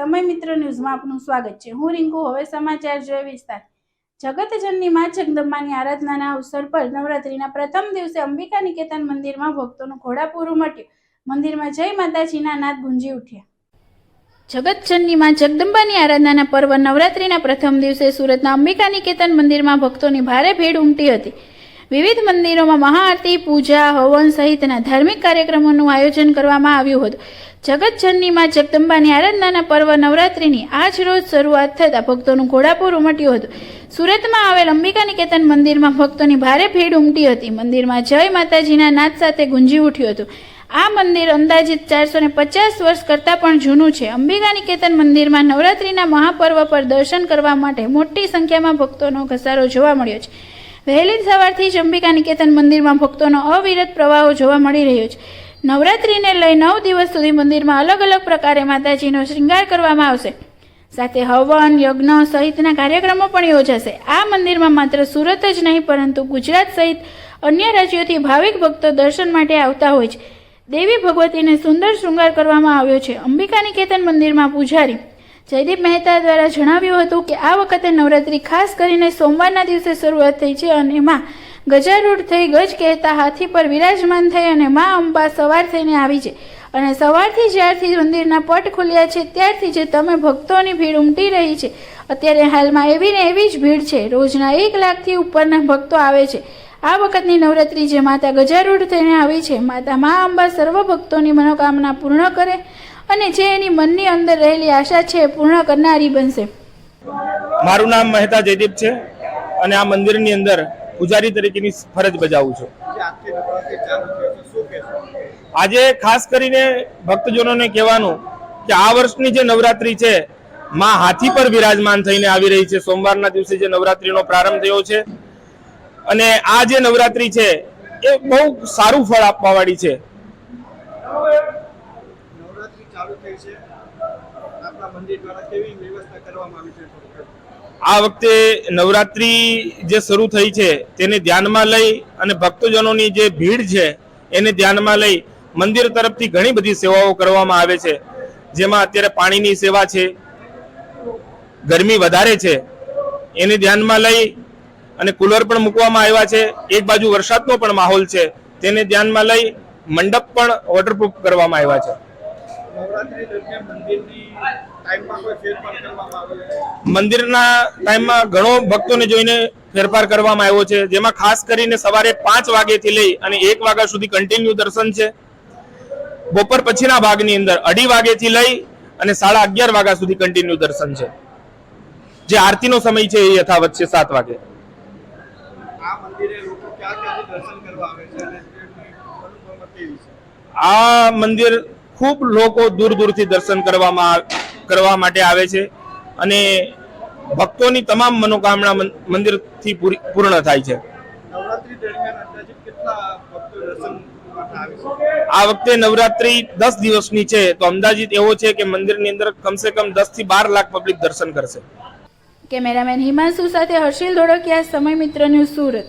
સમય મિત્ર ન્યૂઝમાં આપનું સ્વાગત છે। હું રિંકુ। હવે સમાચાર જોઈએ વિસ્તાર। જગતજનની માં જગદંબાની આરાધનાના અવસર પર નવરાત્રીના પ્રથમ દિવસે અંબિકા નિકેતન મંદિરમાં ભક્તોનું ઘોડાપૂર ઉમટ્યું। મંદિરમાં જય માતાજીના નાદ ગુંજી ઉઠ્યા। જગતજનની માં જગદંબાની આરાધનાના પર્વ નવરાત્રીના પ્રથમ દિવસે સુરતના અંબિકા નિકેતન મંદિરમાં ભક્તોની ભારે ભીડ ઉમટી હતી। વિવિધ મંદિરોમાં મહાઆરતી, પૂજા, હવન સહિતના ધાર્મિક કાર્યક્રમોનું આયોજન કરવામાં આવ્યું હતું। જગતજનની માં જગદંબાની આરાધનાના પર્વ નવરાત્રીની આજ રોજ શરૂઆત થતાં ભક્તોનું ઘોડાપૂર ઉમટ્યું હતું। સુરતમાં આવેલ અંબિકા નિકેતન મંદિરમાં ભક્તોની ભારે ભીડ ઉમટી હતી। મંદિરમાં જય માતાજીના નાદ સાથે ગુંજી ઉઠ્યું હતું। આ મંદિર અંદાજિત 450 વર્ષ કરતાં પણ જૂનું છે। અંબિકા નિકેતન મંદિરમાં નવરાત્રીના મહાપર્વ પર દર્શન કરવા માટે મોટી સંખ્યામાં ભક્તોનો ઘસારો જોવા મળ્યો છે। વહેલી સવારથી જ અંબિકા નિકેતન મંદિરમાં ભક્તોનો અવિરત પ્રવાહો જોવા મળી રહ્યો છે। નવરાત્રીને લઈ 9 દિવસ સુધી મંદિરમાં અલગ અલગ પ્રકારે માતાજીનો શ્રૃંગાર કરવામાં આવશે, સાથે હવન, યજ્ઞ સહિતના કાર્યક્રમો પણ યોજાશે। આ મંદિરમાં માત્ર સુરત જ નહીં પરંતુ ગુજરાત સહિત અન્ય રાજ્યોથી ભાવિક ભક્તો દર્શન માટે આવતા હોય છે। દેવી ભગવતીને સુંદર શૃંગાર કરવામાં આવ્યો છે। અંબિકા નિકેતન મંદિરમાં પૂજારી જયદીપ મહેતા દ્વારા જણાવ્યું હતું કે આ વખતે નવરાત્રી ખાસ કરીને સોમવારના દિવસે શરૂઆત થઈ છે અને માં ગજારૂઢ થઈ ગજ કહેતા હાથી પર વિરાજમાન થઈ અને માં અંબા સવાર થઈને આવી છે અને સવારથી જ્યારથી મંદિરના પટ ખુલ્યા છે ત્યારથી જ તમે ભક્તોની ભીડ ઉમટી રહી છે। અત્યારે હાલમાં એવી ને એવી જ ભીડ છે। રોજના 1 લાખથી ઉપરના ભક્તો આવે છે। આ વખતની નવરાત્રી જે માતા ગજારૂઢ થઈને આવી છે, માતા મા અંબા સર્વ ભક્તોની મનોકામના પૂર્ણ કરે અને જે એની મનની અંદર રહેલી આશા છે પૂર્ણ કરનારી બનશે। મારું નામ મહેતા જયદીપ છે અને આ મંદિરની અંદર પૂજારી તરીકેની ફરજ બજાવું છું। આજે ખાસ કરીને ભક્તજનોને કહેવાનું કે આ વર્ષની જે નવરાત્રી છે માં હાથી પર વિરાજમાન થઈને આવી રહી છે। સોમવારના દિવસે જે નવરાત્રીનો પ્રારંભ થયો છે અને આ જે નવરાત્રી છે એ બહુ સારું ફળ આપવાવાળી છે। આ વખતે નવરાત્રી જે શરૂ થઈ છે તેને ધ્યાનમાં લઈ અને ભક્તજનોની જે ભીડ છે એને ધ્યાનમાં લઈ મંદિર તરફથી ઘણી બધી સેવાઓ કરવામાં આવે છે, જેમાં અત્યારે પાણીની સેવા છે। ગરમી વધારે છે એને ધ્યાનમાં લઈ અને કુલર પણ મૂકવામાં આવ્યા છે। એક બાજુ વરસાદનો પણ માહોલ છે તેને ધ્યાનમાં લઈ મંડપ પણ વોટરપ્રૂફ કરવામાં આવ્યા છે। મંદિરના ટાઈમમાં ઘણો ભક્તોને જોઈને ફેરફાર કરવામાં આવ્યો છે, જેમાં ખાસ કરીને સવારે 5 વાગ્યાથી લઈ અને 1 વાગ્યા સુધી કન્ટિન્યુ દર્શન છે। બપોર પછીના ભાગની અંદર 2:30 વાગ્યાથી લઈ અને 11:30 વાગ્યા સુધી કન્ટિન્યુ દર્શન છે। જે આરતીનો સમય છે એ યથાવત છે 7 વાગે। આ મંદિર ખૂબ લોકો દૂર દૂરથી દર્શન કરવા માટે આવે છે અને ભક્તોની તમામ મનોકામના મંદિરથી પૂર્ણ થાય છે। આ વખતે નવરાત્રી 10 દિવસની છે તો અંદાજિત એવો છે કે મંદિરની અંદર કમસે કમ 10 થી 12 લાખ પબ્લિક દર્શન કરશે। કેમેરામેન હિમાંશુ સાથે હર્ષિલ ધોળકિયા, સમય મિત્ર ન્યૂઝ, સુરત।